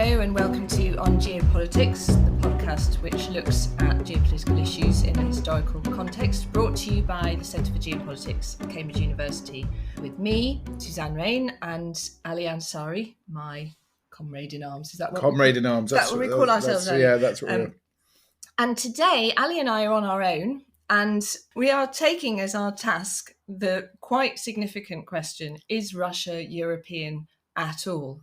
Hello and welcome to On Geopolitics, the podcast which looks at geopolitical issues in a historical context, brought to you by the Centre for Geopolitics at Cambridge University, with me, Suzanne, and Ali Ansari, my comrade in arms. Is that what comrade in arms? That's what we call ourselves. Yeah, that's what we're. And today, Ali and I are on our own, and we are taking as our task the quite significant question: is Russia European at all?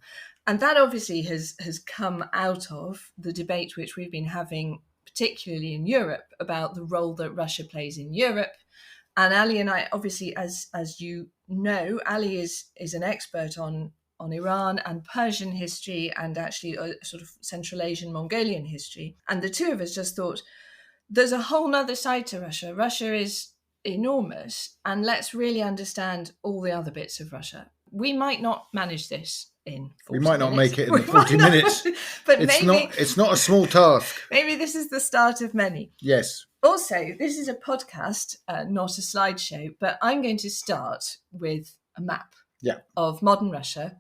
And that obviously has come out of the debate which we've been having, particularly in Europe, about the role that Russia plays in Europe. And Ali and I, obviously, as you know, Ali is an expert on Iran and Persian history, and actually a sort of Central Asian Mongolian history. And the two of us just thought, there's a whole other side to Russia. Russia is enormous, and let's really understand all the other bits of Russia. We might not manage this in 40 minutes. We might not make it in the 40 minutes. But it's not a small task. Maybe this is the start of many. Yes. Also, this is a podcast, not a slideshow, but I'm going to start with a map of modern Russia.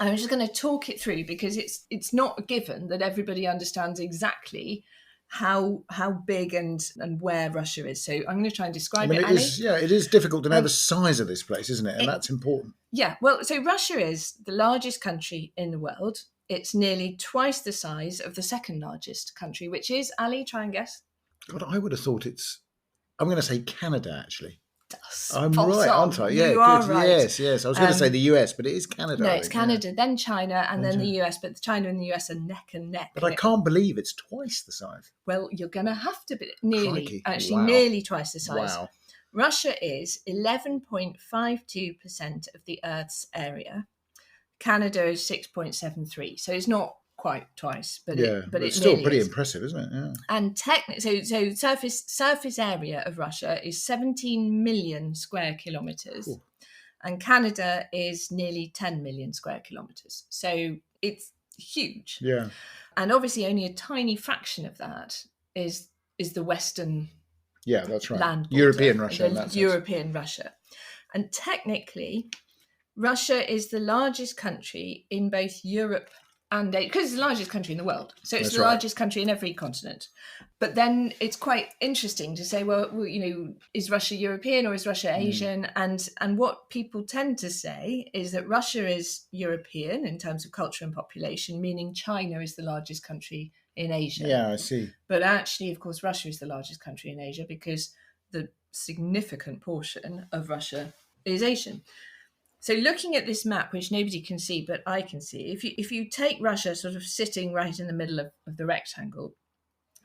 I'm just going to talk it through because it's not a given that everybody understands exactly how big and where Russia is. So I'm going to try and describe it. It is difficult to know the size of this place, isn't it? And that's important. Yeah, well, so Russia is the largest country in the world. It's nearly twice the size of the second largest country, which is, Ali, try and guess. God, I would have thought I'm going to say Canada, actually. I'm False right, on. aren't I? Yeah, you are right. Yes. I was going to say the US, but it is Canada. No, it's Canada, then China, and then the US. But China and the US are neck and neck. But I can't believe it's twice the size. Well, you're going to have to be nearly twice the size. Wow. Russia is 11.52% of the Earth's area. Canada is 6.73%. So it's not quite twice, but it's still pretty is. Impressive, isn't it? Yeah. And so surface area of Russia is 17 million square kilometres, and Canada is nearly 10 million square kilometres. So it's huge. Yeah. And obviously, only a tiny fraction of that is the Western. Yeah, that's right. Land border, European Russia. European Russia. And technically, Russia is the largest country in both Europe and Asia, because it's the largest country in the world. So it's the largest country in every continent. But then it's quite interesting to say, well, is Russia European or is Russia Asian? And what people tend to say is that Russia is European in terms of culture and population, meaning China is the largest country in Asia. Yeah, I see. But actually, of course, Russia is the largest country in Asia because the significant portion of Russia is Asian. So looking at this map, which nobody can see, but I can see, if you take Russia sort of sitting right in the middle of the rectangle,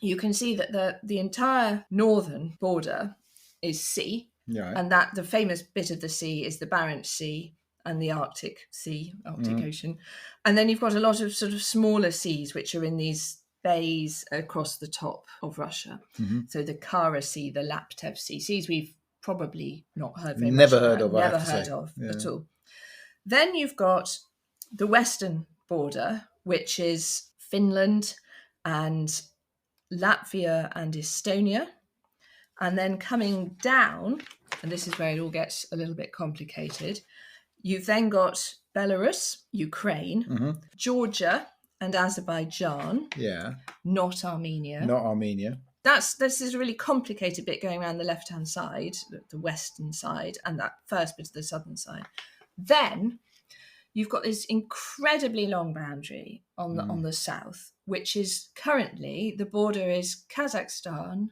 you can see that the entire northern border is sea, and that the famous bit of the sea is the Barents Sea and the Arctic Ocean. And then you've got a lot of sort of smaller seas, which are in these bays across the top of Russia. Mm-hmm. So the Kara Sea, the Laptev Sea, seas we've probably not heard very much about. Never heard of at all. Then you've got the western border, which is Finland and Latvia and Estonia. And then coming down, and this is where it all gets a little bit complicated, you've then got Belarus, Ukraine, Georgia, and Azerbaijan. Yeah. Not Armenia. This is a really complicated bit going around the left-hand side, the western side, and that first bit of the southern side. Then you've got this incredibly long boundary on the south, which is currently, the border is Kazakhstan,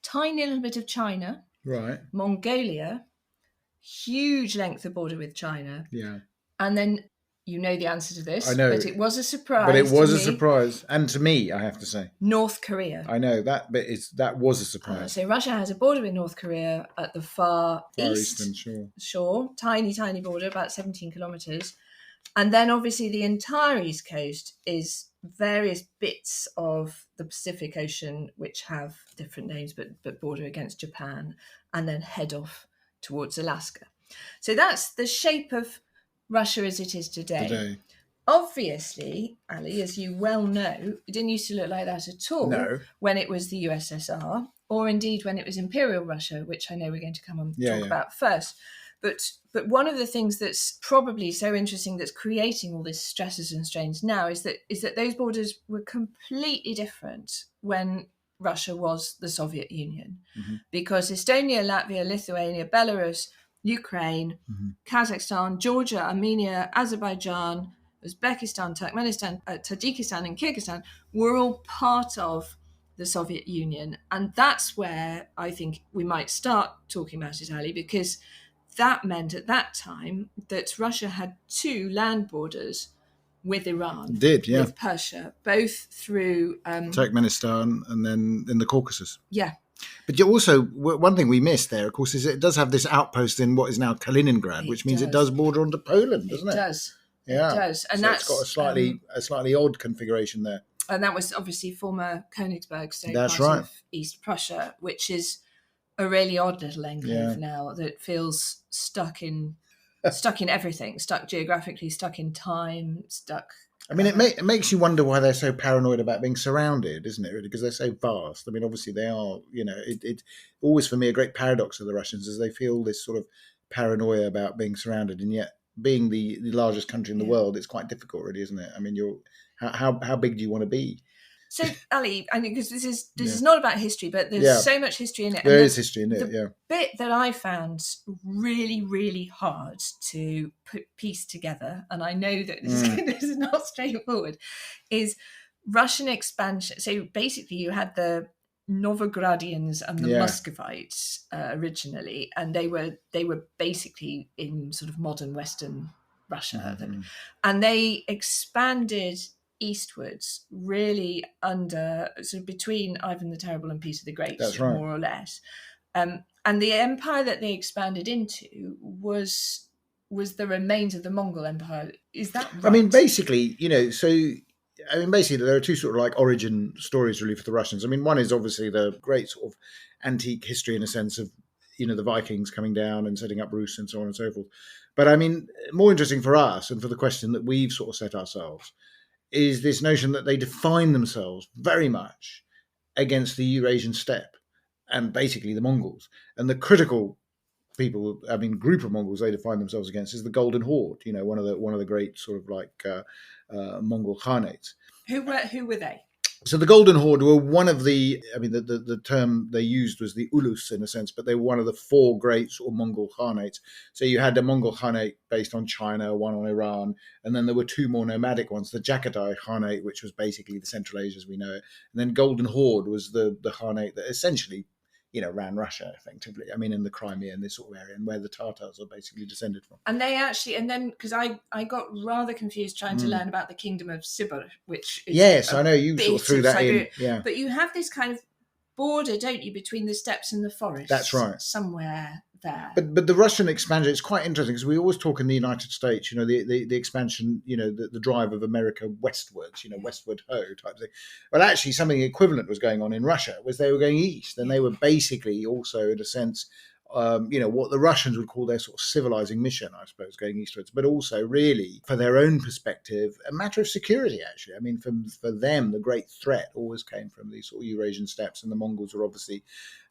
tiny little bit of China, right? Mongolia, huge length of border with China. Yeah. And then you know the answer to this. I know. But it was a surprise. And to me, I have to say. North Korea. I know, that was a surprise. So Russia has a border with North Korea at the far eastern shore. Tiny, tiny border, about 17 kilometres. And then obviously the entire east coast is various bits of the Pacific Ocean, which have different names, but border against Japan, and then head off towards Alaska. So that's the shape of Russia as it is today. Obviously, Ali, as you well know, it didn't used to look like that at all when it was the USSR, or indeed when it was Imperial Russia, which I know we're going to come and talk about first. But one of the things that's probably so interesting that's creating all this stresses and strains now is that those borders were completely different when Russia was the Soviet Union, because Estonia, Latvia, Lithuania, Belarus, Ukraine, Kazakhstan, Georgia, Armenia, Azerbaijan, Uzbekistan, Turkmenistan, Tajikistan, and Kyrgyzstan were all part of the Soviet Union. And that's where I think we might start talking about it, Ali, because that meant at that time that Russia had two land borders with Iran, with Persia, both through Turkmenistan and then in the Caucasus. Yeah. But you also, one thing we missed there, of course, is it does have this outpost in what is now Kaliningrad, which means it does border onto Poland, doesn't it? It does. Yeah. It does. And so that's it's got a slightly odd configuration there. And that was obviously former Königsberg, so That's part right. of East Prussia, which is a really odd little enclave now that feels stuck in everything, stuck geographically, stuck in time, stuck. I mean, it makes you wonder why they're so paranoid about being surrounded, isn't it? Really, because they're so vast. I mean, obviously they are. You know, it always for me a great paradox of the Russians is they feel this sort of paranoia about being surrounded, and yet being the largest country in the world, it's quite difficult, really, isn't it? I mean, how big do you want to be? So, Ali, I mean, because this is not about history, but there's so much history in it. There is history in it, The bit that I found really, really hard to piece together, and I know that this is not straightforward, is Russian expansion. So basically you had the Novogradians and the Muscovites originally, and they were basically in sort of modern Western Russia. And they expanded eastwards, really under sort of between Ivan the Terrible and Peter the Great, more or less. And the empire that they expanded into was the remains of the Mongol Empire. Is that right? I mean, basically, basically there are two sort of like origin stories really for the Russians. I mean, one is obviously the great sort of antique history in a sense of, the Vikings coming down and setting up Rus and so on and so forth. But I mean, more interesting for us and for the question that we've sort of set ourselves is this notion that they define themselves very much against the Eurasian steppe and basically the Mongols. And the critical group of Mongols they define themselves against is the Golden Horde, one of the great sort of like Mongol Khanates. Who were they? So the Golden Horde were one of the term they used was the Ulus in a sense, but they were one of the four great sort of Mongol Khanates. So you had the Mongol Khanate based on China, one on Iran, and then there were two more nomadic ones, the Jagatai Khanate, which was basically the Central Asia as we know it, and then Golden Horde was the Khanate that essentially ran Russia effectively. I mean, in the Crimea and this sort of area, and where the Tatars are basically descended from. And they actually, and then because I got rather confused trying to learn about the Kingdom of Sibir, which is I know you sort of threw that in. Yeah, but you have this kind of border, don't you, between the steppes and the forests? That's right, somewhere there. But the Russian expansion, it's quite interesting because we always talk in the United States, the expansion, the drive of America westwards, westward ho type thing. Well, actually, something equivalent was going on in Russia, was they were going east, and they were basically also, in a sense, what the Russians would call their sort of civilizing mission, I suppose, going eastwards, but also really, for their own perspective, a matter of security, actually. I mean, for them, the great threat always came from these sort of Eurasian steppes, and the Mongols were obviously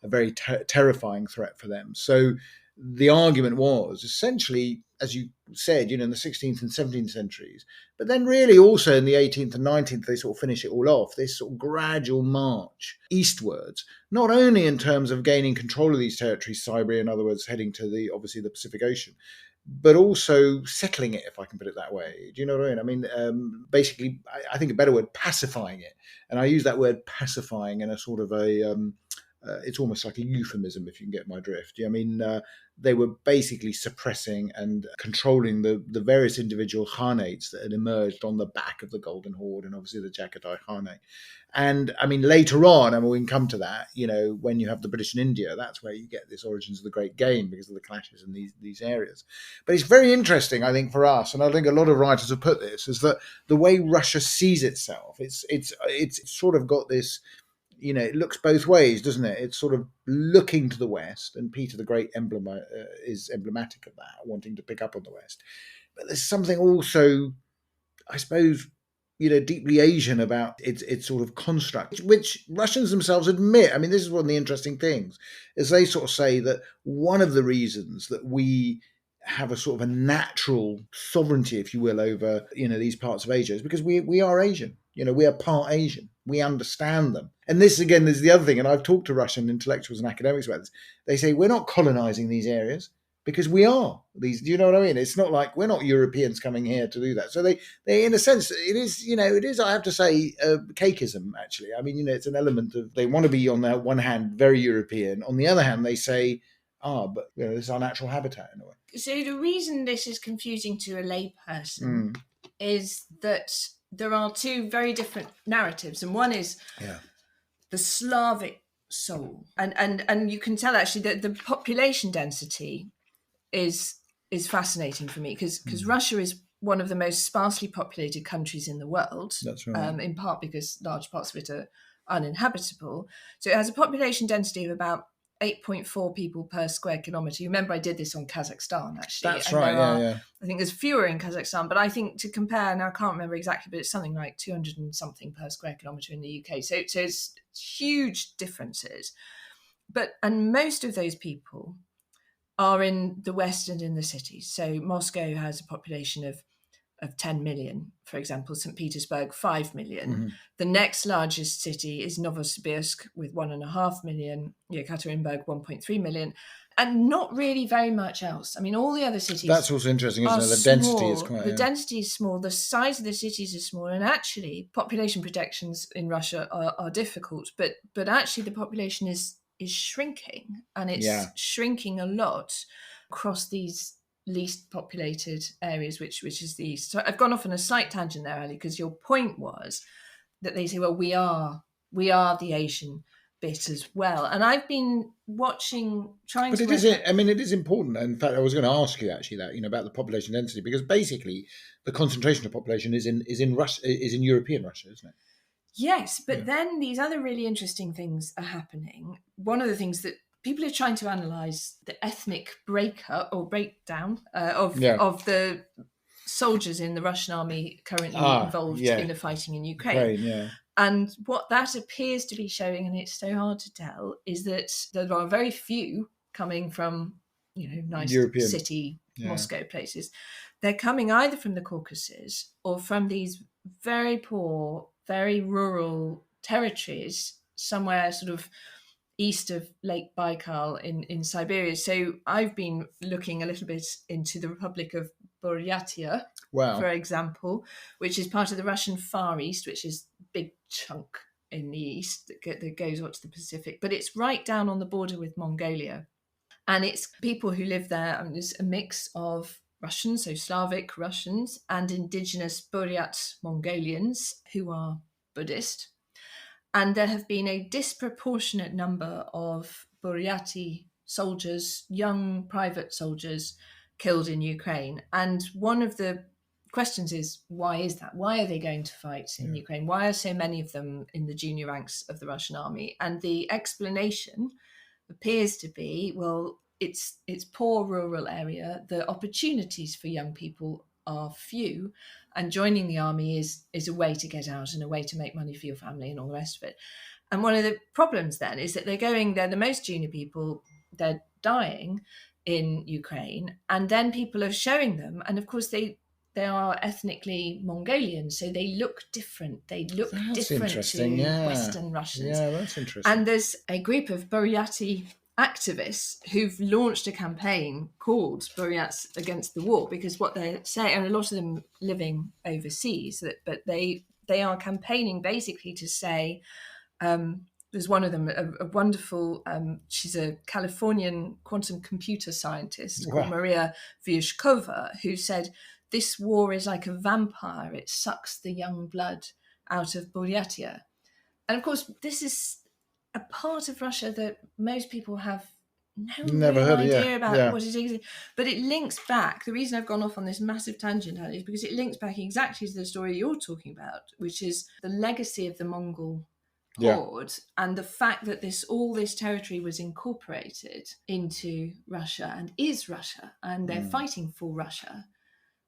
a very terrifying threat for them. So the argument was essentially, as you said, in the 16th and 17th centuries, but then really also in the 18th and 19th, they sort of finish it all off, this sort of gradual march eastwards, not only in terms of gaining control of these territories, Siberia, in other words, heading to obviously the Pacific Ocean, but also settling it, if I can put it that way. Do you know what I mean? I mean, basically, I think a better word, pacifying it. And I use that word pacifying in a sort of it's almost like a euphemism, if you can get my drift. I mean, they were basically suppressing and controlling the various individual Khanates that had emerged on the back of the Golden Horde and obviously the Jagatai Khanate. And I mean, later on, and we can come to that, when you have the British in India, that's where you get this origins of the Great Game because of the clashes in these areas. But it's very interesting, I think, for us, and I think a lot of writers have put this, is that the way Russia sees itself, it's sort of got this, it looks both ways, doesn't it? It's sort of looking to the West, and Peter the Great is emblematic of that, wanting to pick up on the West. But there's something also, I suppose, deeply Asian about its sort of construct, which Russians themselves admit. I mean, this is one of the interesting things, is they sort of say that one of the reasons that we have a sort of a natural sovereignty, if you will, over, these parts of Asia, is because we are Asian. We are part Asian. We understand them. And this, again, is the other thing, and I've talked to Russian intellectuals and academics about this. They say we're not colonizing these areas because we are these. Do you know what I mean? It's not like we're not Europeans coming here to do that. So they in a sense, it is, I have to say, cakeism, actually. I mean, it's an element of, they want to be, on the one hand, very European. On the other hand, they say, but this is our natural habitat in a way. So the reason this is confusing to a layperson is that there are two very different narratives, and one is the Slavic soul, and you can tell actually that the population density is fascinating for me because Russia is one of the most sparsely populated countries in the world. That's right. In part because large parts of it are uninhabitable. So it has a population density of about 8.4 people per square kilometre. You remember I did this on Kazakhstan, actually. That's right, yeah. I think there's fewer in Kazakhstan, but I think to compare, now I can't remember exactly, but it's something like 200 and something per square kilometre in the UK. So it's huge differences. And most of those people are in the West and in the cities. So Moscow has a population of 10 million, for example, St. Petersburg, 5 million. Mm-hmm. The next largest city is Novosibirsk with 1.5 million, Yekaterinburg, 1.3 million, and not really very much else. I mean, all the other cities. That's also interesting, isn't it? The density is quite. The density is small, the size of the cities is small, and actually, population projections in Russia are difficult, but actually, the population is shrinking, and it's shrinking a lot across these least populated areas, which is the east. So I've gone off on a slight tangent there, Ali, because your point was that they say, well, we are the Asian bit as well. And I've been watching, But it is important. In fact, I was going to ask you actually that, about the population density, because basically the concentration of population is in Russia, is in European Russia, isn't it? Yes, but then these other really interesting things are happening. One of the things that people are trying to analyse the ethnic breakdown of the soldiers in the Russian army currently involved in the fighting in Ukraine. And what that appears to be showing, and it's so hard to tell, is that there are very few coming from, nice European city, Moscow places. They're coming either from the Caucasus or from these very poor, very rural territories, somewhere sort of east of Lake Baikal in Siberia. So I've been looking a little bit into the Republic of Buryatia, for example, which is part of the Russian Far East, which is a big chunk in the east that goes up to the Pacific. But it's right down on the border with Mongolia. And it's people who live there. There's a mix of Russians, so Slavic Russians, and indigenous Buryat Mongolians who are Buddhist. And there have been a disproportionate number of Buryati soldiers, young private soldiers, killed in Ukraine. And one of the questions is, why is that? Why are they going to fight in Ukraine? Why are so many of them in the junior ranks of the Russian army? And the explanation appears to be, well, it's poor rural area. The opportunities for young people are few, and joining the army is a way to get out and a way to make money for your family and all the rest of it. And one of the problems then is that they're the most junior people, they're dying in Ukraine, and then people are showing them, and of course they are ethnically Mongolian, so they look different. That's different to Western Russians. Yeah, that's interesting. And there's a group of Buryati activists who've launched a campaign called Buryats Against the War, because what they're saying, and a lot of them living overseas, but they are campaigning basically to say, there's one of them, a wonderful, she's a Californian quantum computer scientist called Maria Vyushkova, who said, this war is like a vampire. It sucks the young blood out of Buryatia. And of course, this is a part of Russia that most people have no idea about what it is. But it links back. The reason I've gone off on this massive tangent is because it links back exactly to the story you're talking about, which is the legacy of the Mongol horde and the fact that all this territory was incorporated into Russia and is Russia, and they're fighting for Russia,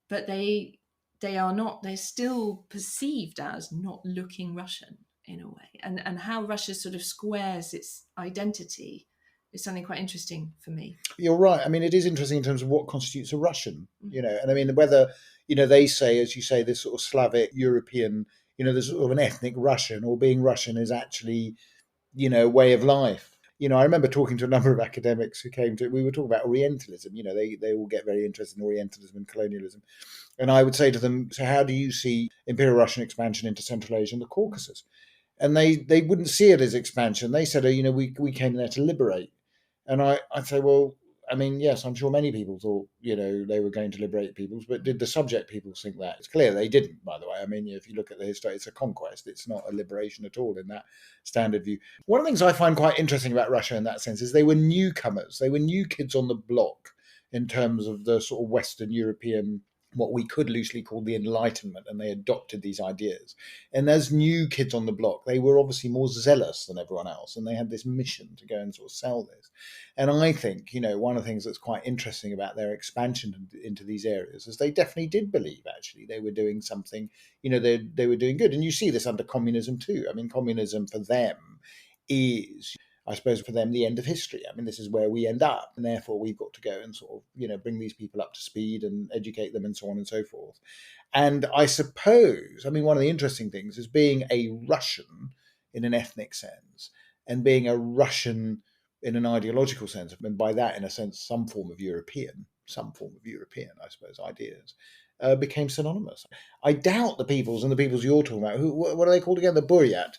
but they're still perceived as not looking Russian in a way, and how Russia sort of squares its identity is something quite interesting for me. You're right. I mean, it is interesting in terms of what constitutes a Russian, and I mean, whether, they say, as you say, this sort of Slavic, European, there's sort of an ethnic Russian, or being Russian is actually, way of life. I remember talking to a number of academics who we were talking about Orientalism. They all get very interested in Orientalism and colonialism. And I would say to them, so how do you see Imperial Russian expansion into Central Asia and the Caucasus? And they wouldn't see it as expansion. They said, we came there to liberate. And I'd say, well, I mean, yes, I'm sure many people thought, they were going to liberate peoples, but did the subject peoples think that? It's clear they didn't, by the way. I mean, if you look at the history, it's a conquest. It's not a liberation at all in that standard view. One of the things I find quite interesting about Russia in that sense is they were newcomers. They were new kids on the block in terms of the sort of Western European, what we could loosely call the Enlightenment, and they adopted these ideas. And as new kids on the block, they were obviously more zealous than everyone else, and they had this mission to go and sort of sell this. And I think, one of the things that's quite interesting about their expansion into these areas is they definitely did believe, actually, they were doing something, they were doing good. And you see this under communism too. I mean, communism for them is, I suppose, for them, the end of history. I mean, this is where we end up, and therefore we've got to go and sort of, bring these people up to speed and educate them and so on and so forth. And I suppose, I mean, one of the interesting things is being a Russian in an ethnic sense and being a Russian in an ideological sense, and by that, in a sense, some form of European, I suppose, ideas. Became synonymous. I doubt the peoples you're talking about. What are they called again? The Buryat.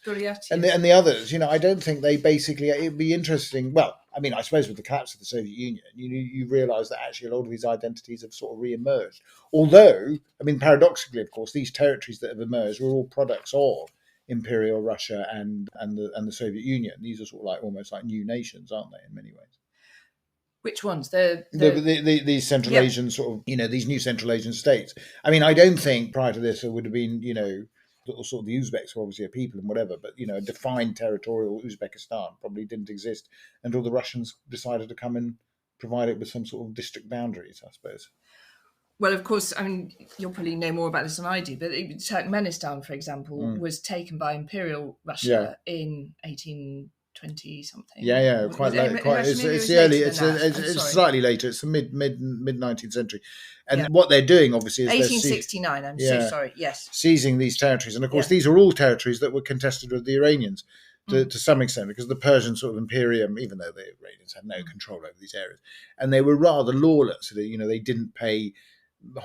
And the others. I don't think they basically. It'd be interesting. Well, I mean, I suppose with the collapse of the Soviet Union, you realise that actually a lot of these identities have sort of re-emerged. Although, I mean, paradoxically, of course, these territories that have emerged were all products of Imperial Russia and the Soviet Union. These are sort of like almost like new nations, aren't they, in many ways? Which ones? These Central Asian sort of, these new Central Asian states. I mean, I don't think prior to this there would have been, sort of the Uzbeks were obviously a people and whatever, but, a defined territorial Uzbekistan probably didn't exist until the Russians decided to come and provide it with some sort of district boundaries, I suppose. Well, of course, I mean, you'll probably know more about this than I do, but Turkmenistan, for example, was taken by Imperial Russia in 1820 something. Yeah, quite late. It's the early. It's slightly later. It's the mid 19th century, and what they're doing obviously is 1869. I'm so sorry. Yes, seizing these territories, and of course these are all territories that were contested with the Iranians to some extent, because the Persian sort of imperium, even though the Iranians had no control over these areas, and they were rather lawless. They didn't pay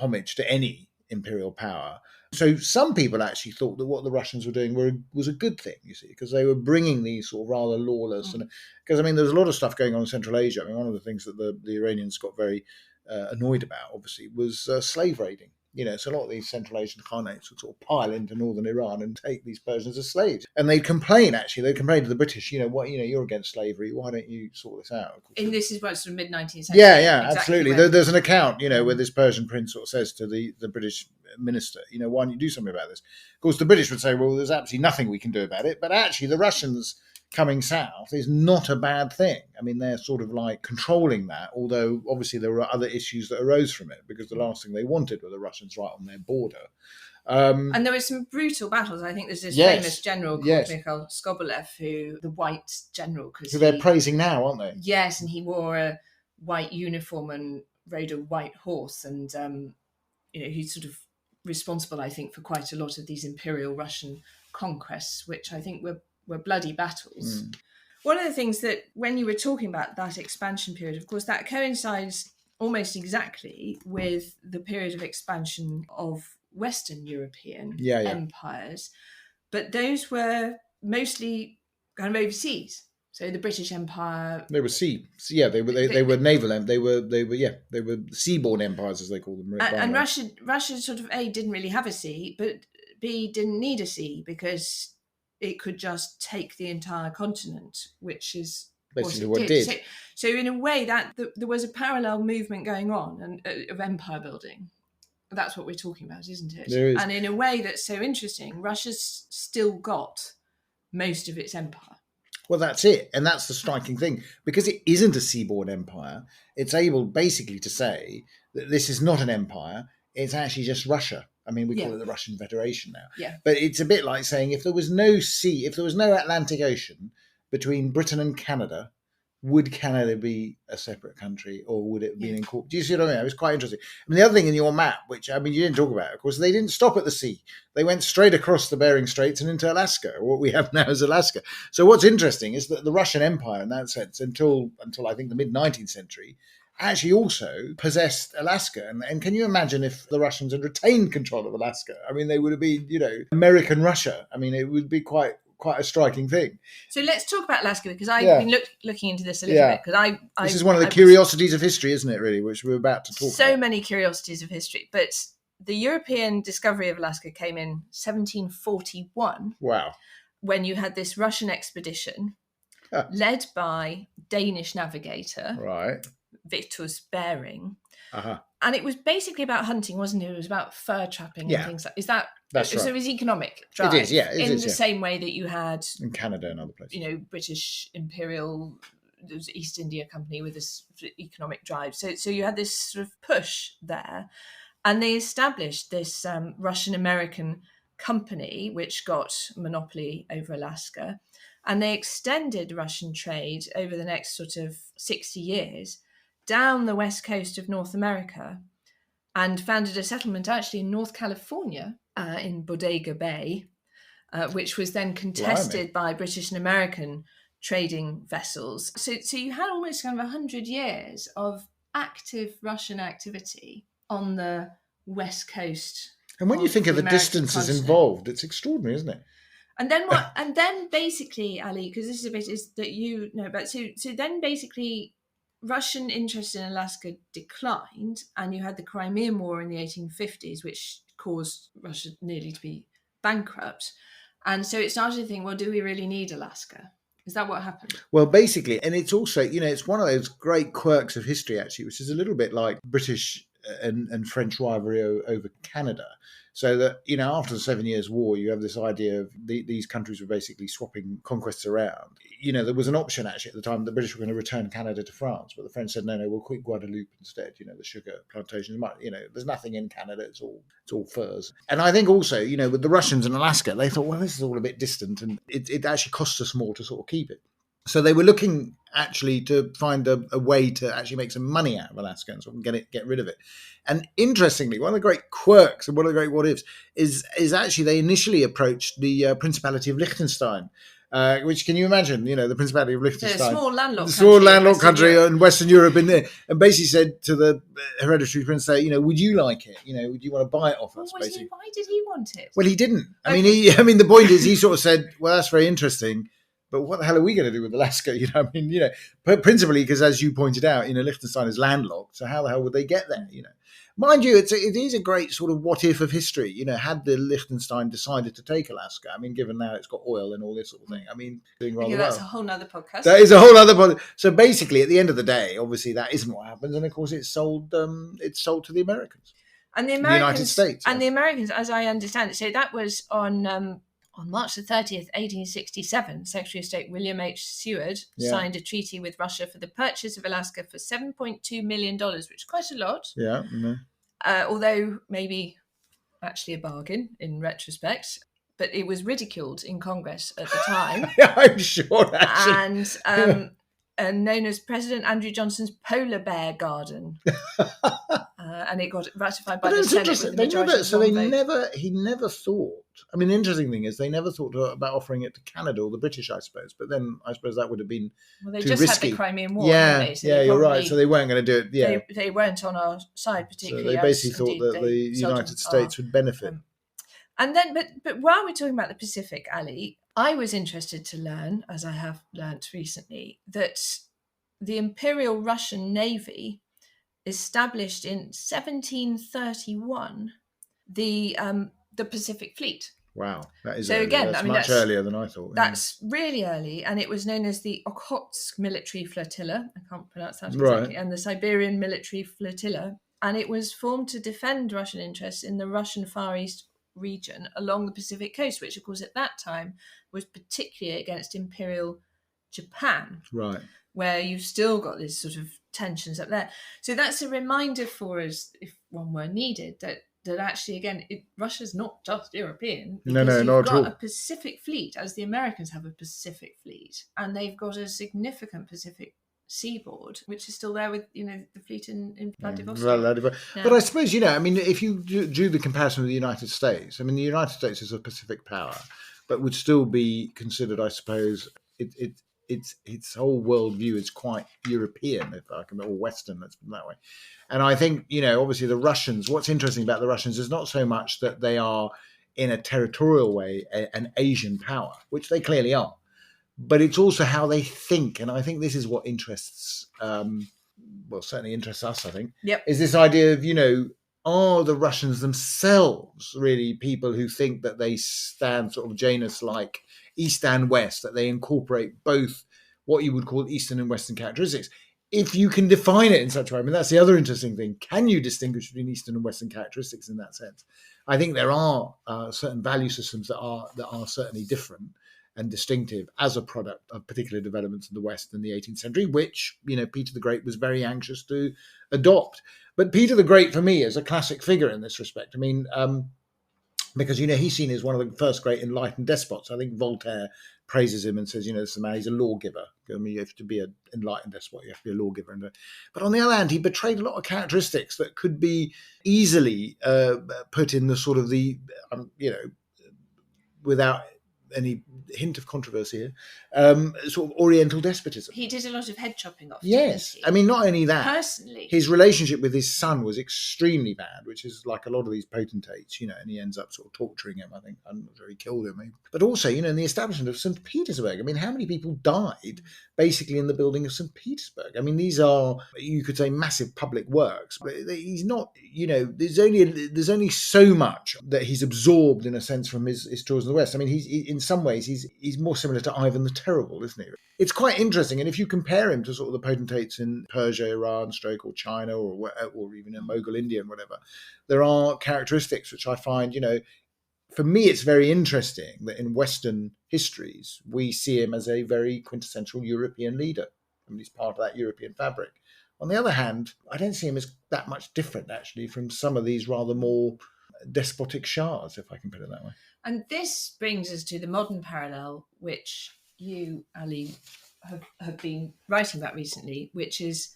homage to any imperial power. So some people actually thought that what the Russians were doing was a good thing, you see, because they were bringing these sort of rather lawless, and because I mean there's a lot of stuff going on in Central Asia. I mean, one of the things that the Iranians got very annoyed about, obviously, was slave raiding. So a lot of these Central Asian khanates would sort of pile into northern Iran and take these Persians as slaves. And they'd complain to the British, you're against slavery. Why don't you sort this out? And this is what, sort of mid-19th century. Yeah, exactly. Absolutely. There's an account, where this Persian prince sort of says to the British minister, why don't you do something about this? Of course, the British would say, well, there's absolutely nothing we can do about it. But actually, the Russians coming south is not a bad thing. I mean, they're sort of like controlling that, although obviously there were other issues that arose from it, because the last thing they wanted were the Russians right on their border. And there were some brutal battles. I think there's this famous general called Mikhail Skobelev, the white general. Who they're praising now, aren't they? Yes, and he wore a white uniform and rode a white horse, and he's sort of responsible, I think, for quite a lot of these Imperial Russian conquests, which I think were bloody battles. One of the things that, when you were talking about that expansion period, of course, that coincides almost exactly with the period of expansion of Western European empires, but those were mostly kind of overseas. So the British Empire, they were they were naval, they were seaborne empires, as they call them. And Russia sort of A, didn't really have a sea, but B, didn't need a sea, because it could just take the entire continent, which is basically what it did. So in a way, that there was a parallel movement going on of empire building. That's what we're talking about, isn't it? There is. And in a way that's so interesting, Russia's still got most of its empire. Well, that's it. And that's the striking thing. Because it isn't a seaborne empire, it's able basically to say that this is not an empire, it's actually just Russia. I mean, we call it the Russian Federation now. Yeah. But it's a bit like saying if there was no sea, if there was no Atlantic Ocean between Britain and Canada, would Canada be a separate country, or would it have been incorporated? Do you see what I mean? It was quite interesting. I mean, the other thing in your map, which I mean, you didn't talk about, of course, they didn't stop at the sea. They went straight across the Bering Straits and into Alaska. What we have now is Alaska. So what's interesting is that the Russian Empire, in that sense, until I think the mid 19th century, actually also possessed Alaska. And can you imagine if the Russians had retained control of Alaska? I mean, they would have been, American Russia. I mean, it would be quite a striking thing. So let's talk about Alaska, because I've been looking into this a little bit. Because this is one of the curiosities of history, isn't it? Really, which we're about to talk about. So many curiosities of history, but the European discovery of Alaska came in 1741. Wow! When you had this Russian expedition led by Danish navigator Vitus Bering. And it was basically about hunting, wasn't it? It was about fur trapping and things like that. Is that... That's right. So it was economic drive. It is, yeah. In the same way that you had... in Canada and other places. British Imperial, there was East India Company with this economic drive. So you had this sort of push there. And they established this Russian-American company, which got monopoly over Alaska. And they extended Russian trade over the next sort of 60 years down the west coast of North America, and founded a settlement actually in North California, in Bodega Bay, which was then contested by British and American trading vessels. So you had almost kind of 100 years of active Russian activity on the west coast. And when you think of the distances involved, it's extraordinary, isn't it? And then what? And then basically, Ali, because this is a bit is that you know about. So then basically, Russian interest in Alaska declined, and you had the Crimean War in the 1850s, which caused Russia nearly to be bankrupt. And so it started to think, well, do we really need Alaska? Is that what happened? Well, basically, and it's also, it's one of those great quirks of history, actually, which is a little bit like British and French rivalry over Canada. So that, after the 7 Years' War, you have this idea of these countries were basically swapping conquests around. There was an option actually at the time. The British were going to return Canada to France, but the French said, no, we'll keep Guadeloupe instead. The sugar plantations, there's nothing in Canada. It's all furs. And I think also, with the Russians and Alaska, they thought, well, this is all a bit distant, and it actually costs us more to sort of keep it. So they were looking actually to find a way to actually make some money out of Alaska and sort of get rid of it. And interestingly, one of the great quirks and one of the great what-ifs is actually they initially approached the Principality of Liechtenstein, which, can you imagine, the Principality of Liechtenstein? A small landlocked country in Western Europe in there, and basically said to the hereditary prince, would you like it? Would you want to buy it off us, basically? Why did he want it? Well, he didn't. I mean, the point is, he sort of said, well, that's very interesting, but what the hell are we going to do with Alaska? Principally because, as you pointed out, Liechtenstein is landlocked. So how the hell would they get there? Mind you, it is a great sort of what if of history. Had the Liechtenstein decided to take Alaska? I mean, given now it's got oil and all this sort of thing. I mean, doing rather that's well. a whole nother podcast. That is a whole other podcast. So basically, at the end of the day, obviously that isn't what happens, and of course it's sold. It's sold to the Americans. And the Americans, United States, and the Americans, as I understand it. So that was on March the 30th, 1867, Secretary of State William H. Seward signed a treaty with Russia for the purchase of Alaska for $7.2 million, which is quite a lot. Yeah. Although maybe actually a bargain in retrospect. But it was ridiculed in Congress at the time. Yeah, I'm sure, actually. And known as President Andrew Johnson's Polar Bear Garden. And it got ratified by the Senate with the majority. He never thought. I mean, the interesting thing is they never thought about offering it to Canada or the British, I suppose. But then I suppose that would have been they too just risky. Had the Crimean War. Yeah, so you're right. So they weren't going to do it. Yeah, they weren't on our side particularly. So they basically thought that the United States would benefit. And then, but while we're talking about the Pacific, Ali, I was interested to learn, as I have learnt recently, that the Imperial Russian Navy established in 1731 the Pacific Fleet. Wow, that is so early. Again, that's earlier than I thought. That's really early, and it was known as the Okhotsk Military Flotilla. I can't pronounce that exactly. And the Siberian Military Flotilla, and it was formed to defend Russian interests in the Russian Far East region along the Pacific coast, which, of course, at that time was particularly against Imperial Japan. Right. Where you've still got this sort of tensions up there. So that's a reminder for us, if one were needed, that actually, again, Russia's not just European. No, not at all. You've got a Pacific fleet, as the Americans have a Pacific fleet, and they've got a significant Pacific seaboard, which is still there with the fleet in Vladivostok. But I suppose if you drew the comparison with the United States, the United States is a Pacific power, but would still be considered, I suppose, its whole worldview is quite European, if I can, or Western, let's put it that way. And I think obviously the Russians. What's interesting about the Russians is not so much that they are in a territorial way an Asian power, which they clearly are. But it's also how they think. And I think this is what interests, certainly interests us, I think, is this idea of, are the Russians themselves really people who think that they stand sort of Janus-like East and West, that they incorporate both what you would call Eastern and Western characteristics? If you can define it in such a way, that's the other interesting thing. Can you distinguish between Eastern and Western characteristics in that sense? I think there are certain value systems that are certainly different and distinctive as a product of particular developments in the West in the 18th century, which, Peter the Great was very anxious to adopt. But Peter the Great, for me, is a classic figure in this respect. Because, he's seen as one of the first great enlightened despots. I think Voltaire praises him and says, this man, he's a lawgiver. You have to be an enlightened despot, you have to be a lawgiver. But on the other hand, he betrayed a lot of characteristics that could be easily put in the sort of without any hint of controversy here, sort of Oriental despotism. He did a lot of head chopping off. Yes. Not only that. Personally. His relationship with his son was extremely bad, which is like a lot of these potentates, and he ends up sort of torturing him, I think. I'm not sure he killed him. But also, in the establishment of St. Petersburg, how many people died basically in the building of St. Petersburg? These are, you could say, massive public works. But he's not, there's only so much that he's absorbed, in a sense, from his tours in the West. In some ways, he's more similar to Ivan the Terrible, isn't he? It's quite interesting, and if you compare him to sort of the potentates in Persia, Iran, or China, or even in Mughal India and whatever, there are characteristics which I find, for me, it's very interesting that in Western histories we see him as a very quintessential European leader. He's part of that European fabric. On the other hand, I don't see him as that much different, actually, from some of these rather more despotic shahs, if I can put it that way. And this brings us to the modern parallel, which you, Ali, have been writing about recently, which is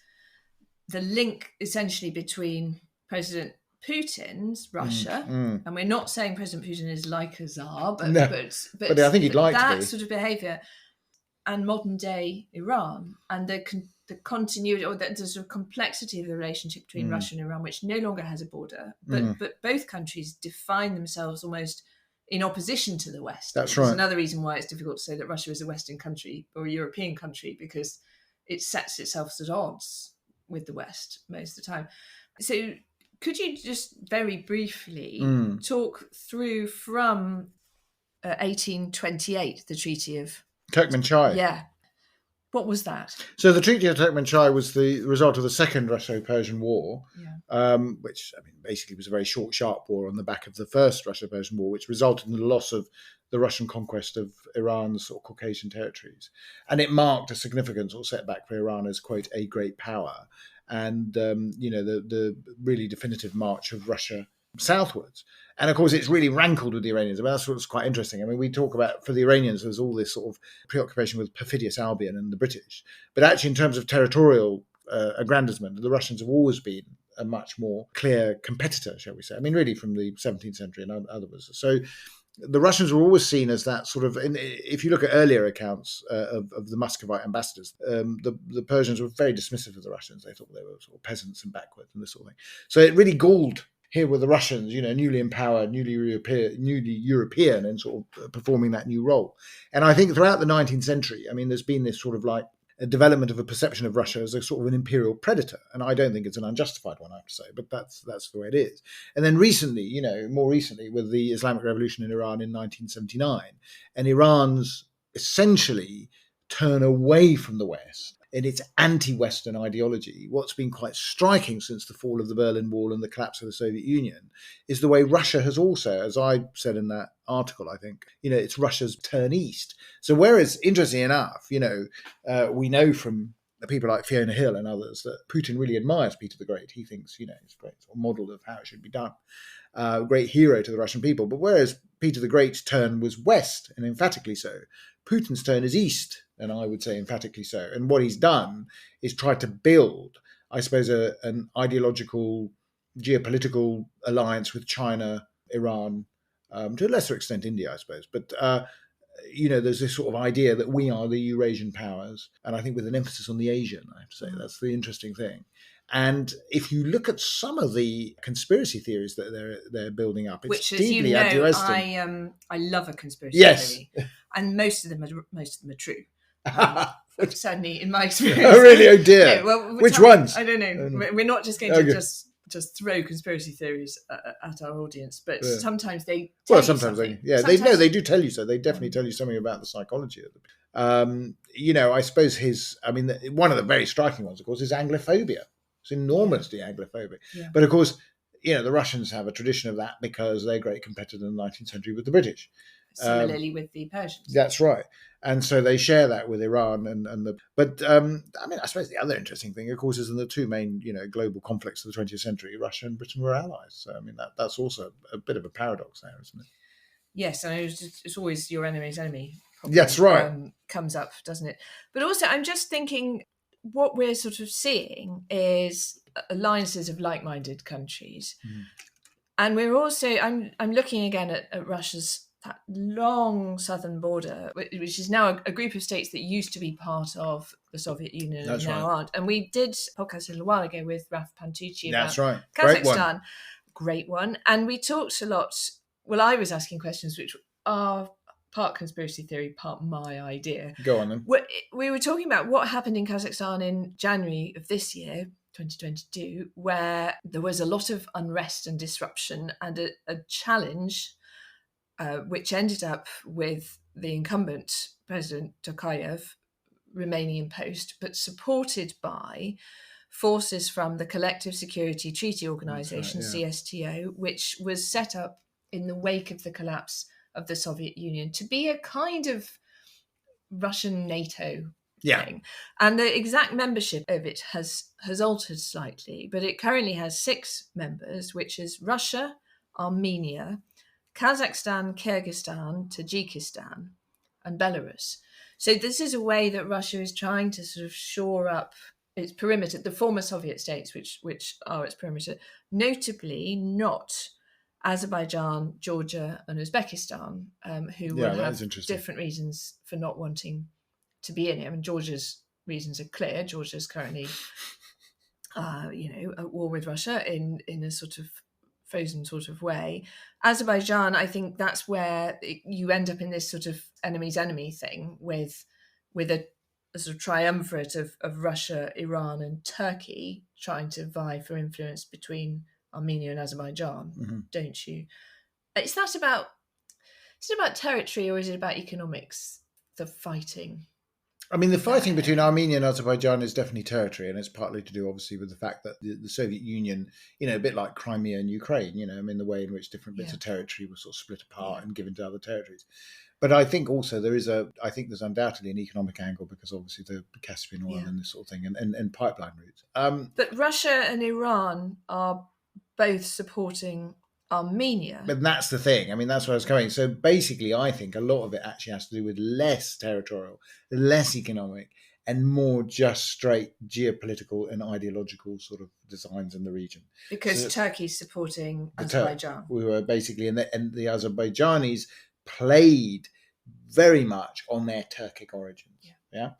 the link essentially between President Putin's Russia, and we're not saying President Putin is like a czar, but I think he'd like that to be. Sort of behaviour, and modern day Iran, and the continuity or the sort of complexity of the relationship between Russia and Iran, which no longer has a border, but both countries define themselves almost in opposition to the West. That's right. There's another reason why it's difficult to say that Russia is a Western country or a European country, because it sets itself at odds with the West most of the time. So could you just very briefly talk through from 1828, the Treaty of Turkmenistan? Yeah. What was that? So the Treaty of Turkmenistan was the result of the Second Russo-Persian War, which basically was a very short, sharp war on the back of the First Russo-Persian War, which resulted in the loss of the Russian conquest of Iran's sort of Caucasian territories. And it marked a significant sort of setback for Iran as, quote, a great power. And, the really definitive march of Russia southwards. And of course, it's really rankled with the Iranians. That's what's quite interesting. We talk about, for the Iranians, there's all this sort of preoccupation with perfidious Albion and the British. But actually, in terms of territorial aggrandizement, the Russians have always been a much more clear competitor, shall we say. Really from the 17th century and others. So the Russians were always seen as that sort of, if you look at earlier accounts of the Muscovite ambassadors, the Persians were very dismissive of the Russians. They thought they were sort of peasants and backward and this sort of thing. So it really galled. Here were the Russians, newly empowered, newly European, and sort of performing that new role. And I think throughout the 19th century, there's been this sort of like a development of a perception of Russia as a sort of an imperial predator. And I don't think it's an unjustified one, I have to say, but that's the way it is. And then recently, more recently, with the Islamic Revolution in Iran in 1979, and Iran's essentially turn away from the West in its anti-Western ideology, what's been quite striking since the fall of the Berlin Wall and the collapse of the Soviet Union is the way Russia has also, as I said in that article, I think, it's Russia's turn east. So whereas, interestingly enough, we know from people like Fiona Hill and others that Putin really admires Peter the Great. He thinks, he's a great sort of model of how it should be done. Great hero to the Russian people. But whereas Peter the Great's turn was west, and emphatically so, Putin's turn is east. and I would say emphatically so. And what he's done is tried to build, I suppose, an ideological, geopolitical alliance with China, Iran, to a lesser extent India, I suppose. But there's this sort of idea that we are the Eurasian powers, and I think with an emphasis on the Asian, I have to say, that's the interesting thing. And if you look at some of the conspiracy theories that they're building up, it's which, as deeply you know, anti-Western. I love a conspiracy Yes. theory, and most of them are true. Certainly, in my experience. Oh, really? Oh, dear. No, well, which ones? I don't know. We're not just going to just throw conspiracy theories at our audience, but sometimes they tell you something. They do tell you so. They definitely tell you something about the psychology of them. I suppose one of the very striking ones, of course, is Anglophobia. It's enormously Anglophobic. Yeah. But of course, the Russians have a tradition of that because they're a great competitor in the 19th century with the British. Similarly with the Persians. That's right. And so they share that with Iran I suppose the other interesting thing, of course, is in the two main, global conflicts of the 20th century, Russia and Britain were allies. So, that's also a bit of a paradox there, isn't it? Yes, and it's always your enemy's enemy. Probably, that's right. Comes up, doesn't it? But also, I'm just thinking what we're sort of seeing is alliances of like-minded countries. And we're also, I'm looking again at Russia's that long southern border, which is now a group of states that used to be part of the Soviet Union and now aren't. And we did a podcast a little while ago with Raf Pantucci about Kazakhstan. Great one. And we talked a lot. Well, I was asking questions which are part conspiracy theory, part my idea. Go on then. We were talking about what happened in Kazakhstan in January of this year, 2022, where there was a lot of unrest and disruption and a challenge which ended up with the incumbent President Tokayev remaining in post, but supported by forces from the Collective Security Treaty Organization, CSTO, which was set up in the wake of the collapse of the Soviet Union to be a kind of Russian NATO thing. And the exact membership of it has altered slightly, but it currently has 6 members, which is Russia, Armenia, Kazakhstan, Kyrgyzstan, Tajikistan, and Belarus. So this is a way that Russia is trying to sort of shore up its perimeter, the former Soviet states, which are its perimeter, notably not Azerbaijan, Georgia, and Uzbekistan, who will have different reasons for not wanting to be in it. I mean, Georgia's reasons are clear. Georgia's currently, at war with Russia in a sort of frozen sort of way. Azerbaijan, I think that's where you end up in this sort of enemy's enemy thing with a sort of triumvirate of Russia, Iran, and Turkey trying to vie for influence between Armenia and Azerbaijan, don't you? Is it about territory or is it about economics, the fighting? I mean, the fighting between Armenia and Azerbaijan is definitely territory, and it's partly to do, obviously, with the fact that the Soviet Union, a bit like Crimea and Ukraine, the way in which different bits of territory were sort of split apart and given to other territories. But I think also there's undoubtedly an economic angle because obviously the Caspian oil and this sort of thing and pipeline routes. But Russia and Iran are both supporting Armenia. But that's the thing. I mean, that's where I was going. So basically, I think a lot of it actually has to do with less territorial, less economic, and more just straight geopolitical and ideological sort of designs in the region. Because Turkey's supporting Azerbaijan. We were basically, and the Azerbaijanis played very much on their Turkic origins. Yeah.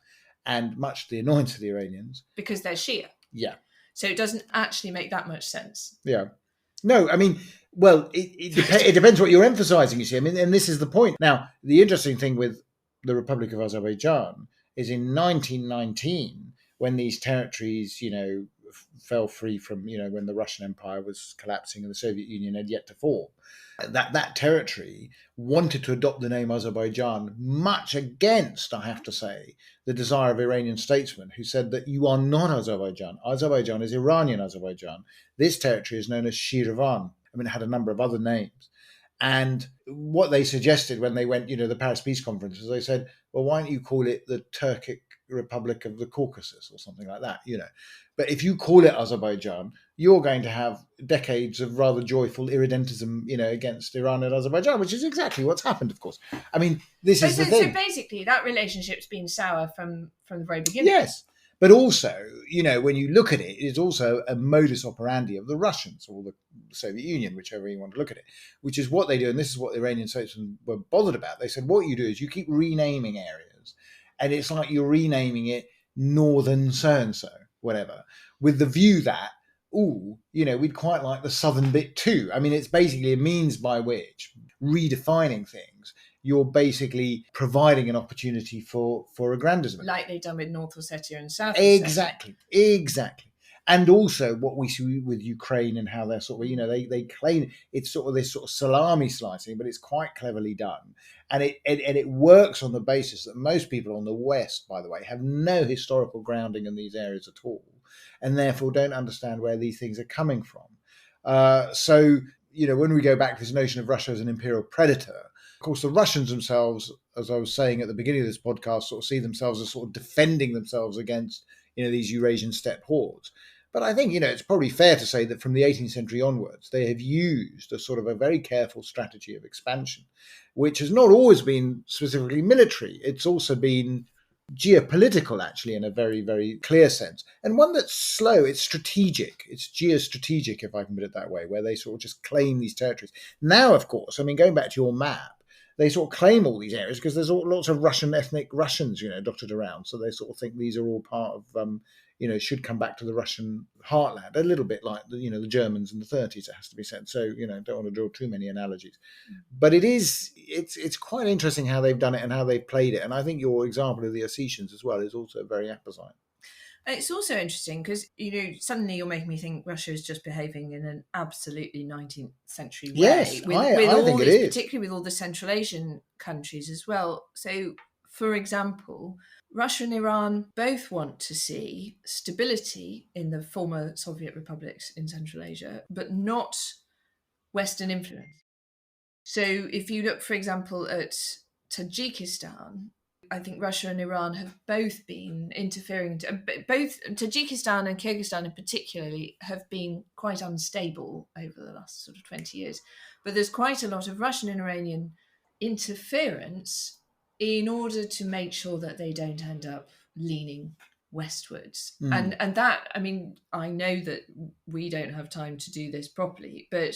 And much to the annoyance of the Iranians. Because they're Shia. Yeah. So it doesn't actually make that much sense. Yeah. No, I mean, well, it depends what you're emphasizing, you see. I mean, and this is the point. Now, the interesting thing with the Republic of Azerbaijan is in 1919, when these territories, fell free from, when the Russian Empire was collapsing and the Soviet Union had yet to form, that territory wanted to adopt the name Azerbaijan, much against, I have to say, the desire of Iranian statesmen who said that you are not Azerbaijan. Azerbaijan is Iranian Azerbaijan. This territory is known as Shirvan. I mean, it had a number of other names. And what they suggested when they went, the Paris Peace Conference, is they said, well, why don't you call it the Turkic Republic of the Caucasus or something like that, But if you call it Azerbaijan, you're going to have decades of rather joyful irredentism, against Iran and Azerbaijan, which is exactly what's happened, of course. I mean, this is the thing. So basically, that relationship's been sour from the very beginning. Yes. But also, when you look at it, it's also a modus operandi of the Russians or the Soviet Union, whichever you want to look at it, which is what they do. And this is what the Iranian statesmen were bothered about. They said, what you do is you keep renaming areas, and it's like you're renaming it Northern so-and-so, whatever, with the view that, we'd quite like the southern bit too. I mean, it's basically a means by which, redefining things, you're basically providing an opportunity for aggrandizement. Like they've done with North Ossetia and South Ossetia. Exactly. And also what we see with Ukraine and how they're sort of, they claim it's sort of this sort of salami slicing, but it's quite cleverly done. And it works on the basis that most people on the West, by the way, have no historical grounding in these areas at all, and therefore don't understand where these things are coming from. So, when we go back to this notion of Russia as an imperial predator, of course, the Russians themselves, as I was saying at the beginning of this podcast, sort of see themselves as sort of defending themselves against, these Eurasian steppe hordes. But I think, it's probably fair to say that from the 18th century onwards, they have used a sort of a very careful strategy of expansion, which has not always been specifically military. It's also been geopolitical, actually, in a very, very clear sense. And one that's slow, it's strategic. It's geostrategic, if I can put it that way, where they sort of just claim these territories. Now, of course, I mean, going back to your map, they sort of claim all these areas because there's lots of Russian ethnic Russians, dotted around. So they sort of think these are all part of, should come back to the Russian heartland, a little bit like, the Germans in the 30s, it has to be said. So, don't want to draw too many analogies. But it's quite interesting how they've done it and how they've played it. And I think your example of the Ossetians as well is also very apposite. It's also interesting because, suddenly you're making me think Russia is just behaving in an absolutely 19th century way. Yes, I think it is. Particularly with all the Central Asian countries as well. So, for example, Russia and Iran both want to see stability in the former Soviet republics in Central Asia, but not Western influence. So if you look, for example, at Tajikistan, I think Russia and Iran have both been interfering. Both Tajikistan and Kyrgyzstan in particularly have been quite unstable over the last sort of 20 years. But there's quite a lot of Russian and Iranian interference in order to make sure that they don't end up leaning westwards. And that, I mean, I know that we don't have time to do this properly, but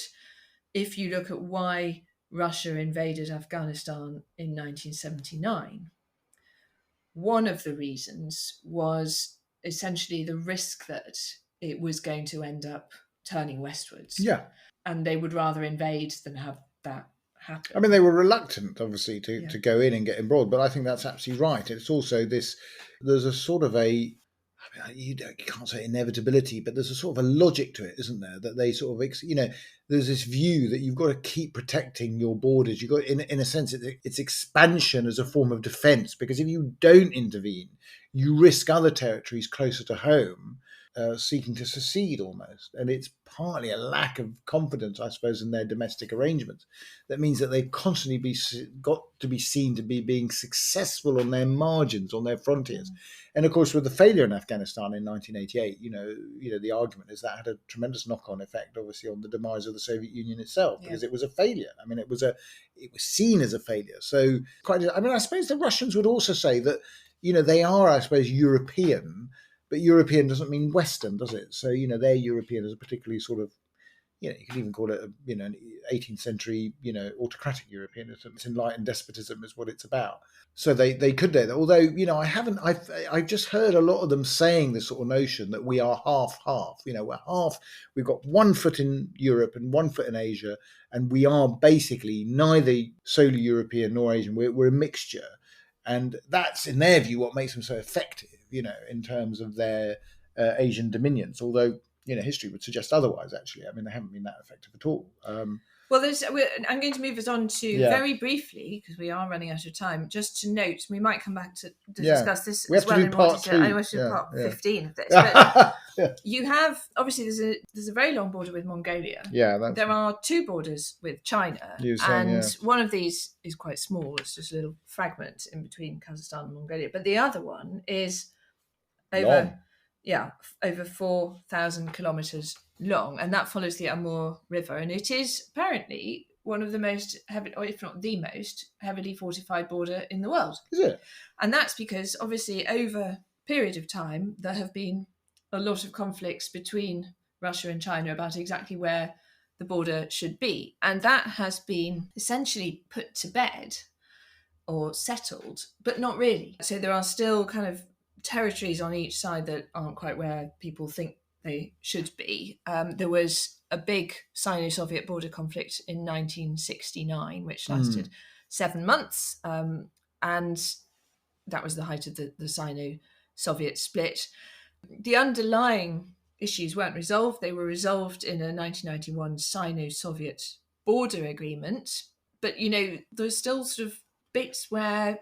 if you look at why Russia invaded Afghanistan in 1979, one of the reasons was essentially the risk that it was going to end up turning westwards. Yeah. And they would rather invade than have that happen. I mean, they were reluctant, obviously, to go in and get embroiled, but I think that's absolutely right. It's also there's a sort of you can't say inevitability, but there's a sort of a logic to it, isn't there? That they sort of, there's this view that you've got to keep protecting your borders. You've got, in a sense, it's expansion as a form of defence, because if you don't intervene, you risk other territories closer to home seeking to secede almost. And it's partly a lack of confidence, I suppose, in their domestic arrangements. That means that they've constantly got to be seen to be being successful on their margins, on their frontiers. And of course, with the failure in Afghanistan in 1988, the argument is that had a tremendous knock-on effect, obviously, on the demise of the Soviet Union itself, because it was a failure. I mean, it was seen as a failure. So I suppose the Russians would also say that, they are, I suppose, European, but European doesn't mean Western, does it? So, they're European as a particularly sort of, you could even call it, an 18th century, autocratic European. It's enlightened despotism is what it's about. So they could do that. Although, I've just heard a lot of them saying this sort of notion that we are half. We're half. We've got 1 foot in Europe and 1 foot in Asia, and we are basically neither solely European nor Asian. We're a mixture. And that's, in their view, what makes them so effective, in terms of their Asian dominions. Although, history would suggest otherwise, actually. I mean, they haven't been that effective at all. Well, I'm going to move us on to very briefly, because we are running out of time, just to note, we might come back to discuss this we as well. We have to do part 2. I know we should do part 15 of this. But you have, obviously, there's a very long border with Mongolia. Yeah. There are 2 borders with China. One of these is quite small. It's just a little fragment in between Kazakhstan and Mongolia. But the other one is over... Long. over 4,000 kilometres long, and that follows the Amur River, and it is apparently one of the most heavy, or if not the most heavily fortified border in the world. Is it? And that's because obviously over a period of time there have been a lot of conflicts between Russia and China about exactly where the border should be, and that has been essentially put to bed or settled, but not really. So there are still kind of territories on each side that aren't quite where people think they should be. There was a big Sino-Soviet border conflict in 1969, which lasted 7 months, and that was the height of the Sino-Soviet split. The underlying issues weren't resolved. They were resolved in a 1991 Sino-Soviet border agreement, but there's still sort of bits where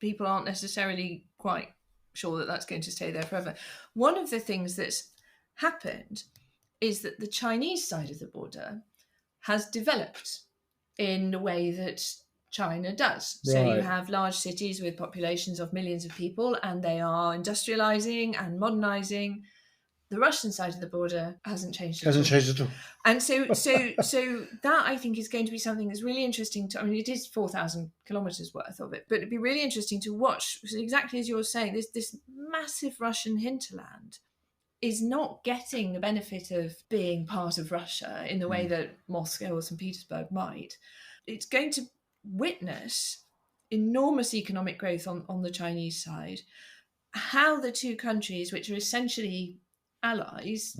people aren't necessarily quite sure that that's going to stay there forever. One of the things that's happened is that the Chinese side of the border has developed in the way that China does. Right. So you have large cities with populations of millions of people, and they are industrializing and modernizing. The Russian side of the border hasn't changed at all. And so that, I think, is going to be something that's really interesting it is 4,000 kilometres worth of it, but it'd be really interesting to watch, exactly as you're saying, this massive Russian hinterland is not getting the benefit of being part of Russia in the way that Moscow or St. Petersburg might. It's going to witness enormous economic growth on the Chinese side. How the two countries, which are essentially allies,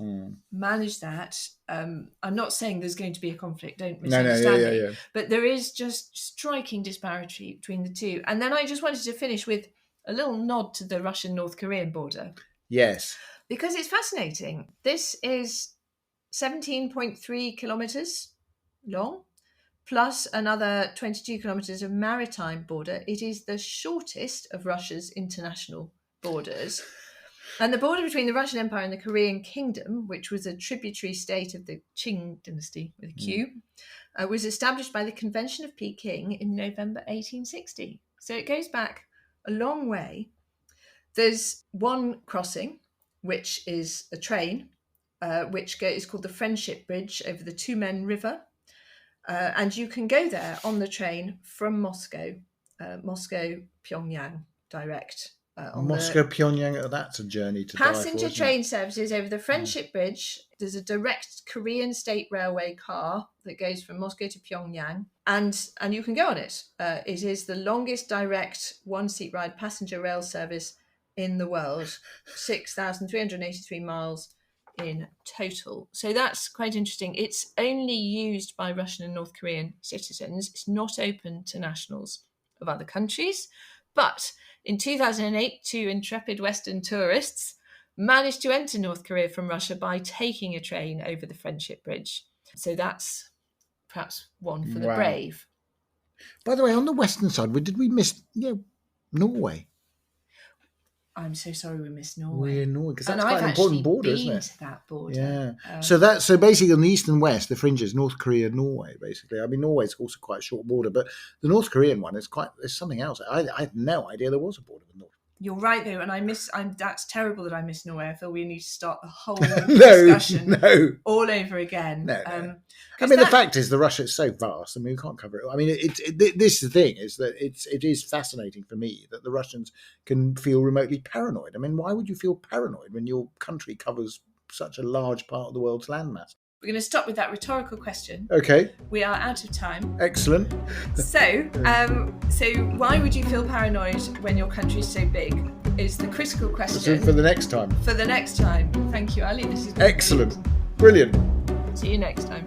manage that. I'm not saying there's going to be a conflict, don't misunderstand me. But there is just striking disparity between the two. And then I just wanted to finish with a little nod to the Russian-North Korean border. Yes. Because it's fascinating. This is 17.3 kilometres long, plus another 22 kilometres of maritime border. It is the shortest of Russia's international borders. And the border between the Russian Empire and the Korean Kingdom, which was a tributary state of the Qing dynasty with a Q, was established by the Convention of Peking in November 1860. So it goes back a long way. There's one crossing, which is a train, which is called the Friendship Bridge over the Tumen River. And you can go there on the train from Moscow, Pyongyang direct. Pyongyang, that's a journey to passenger die for, train services over the Friendship Bridge. There's a direct Korean State Railway car that goes from Moscow to Pyongyang, and you can go on it. It is the longest direct one-seat ride passenger rail service in the world, 6,383 miles in total. So that's quite interesting. It's only used by Russian and North Korean citizens. It's not open to nationals of other countries. But in 2008, 2 intrepid Western tourists managed to enter North Korea from Russia by taking a train over the Friendship Bridge. So that's perhaps one for the brave. By the way, on the western side, did we miss Norway? I'm so sorry we missed Norway. We're Norway, because that's quite an important border, isn't it? I've actually been to that border. Yeah. So basically on the east and west, the fringes, North Korea, Norway, basically. I mean, Norway's also quite a short border, but the North Korean one is there's something else. I had no idea there was a border with North. You're right, though, and that's terrible that I missed Norway. I feel we need to start the whole discussion all over again. No. I mean, the fact is, Russia is so vast. I mean, we can't cover it. I mean, this is the thing, is that it is fascinating for me that the Russians can feel remotely paranoid. I mean, why would you feel paranoid when your country covers such a large part of the world's landmass? We're going to stop with that rhetorical question. Okay. We are out of time. Excellent. So why would you feel paranoid when your country is so big? Is the critical question. For the next time. For the next time. Thank you, Ali. This is excellent. Brilliant. See you next time.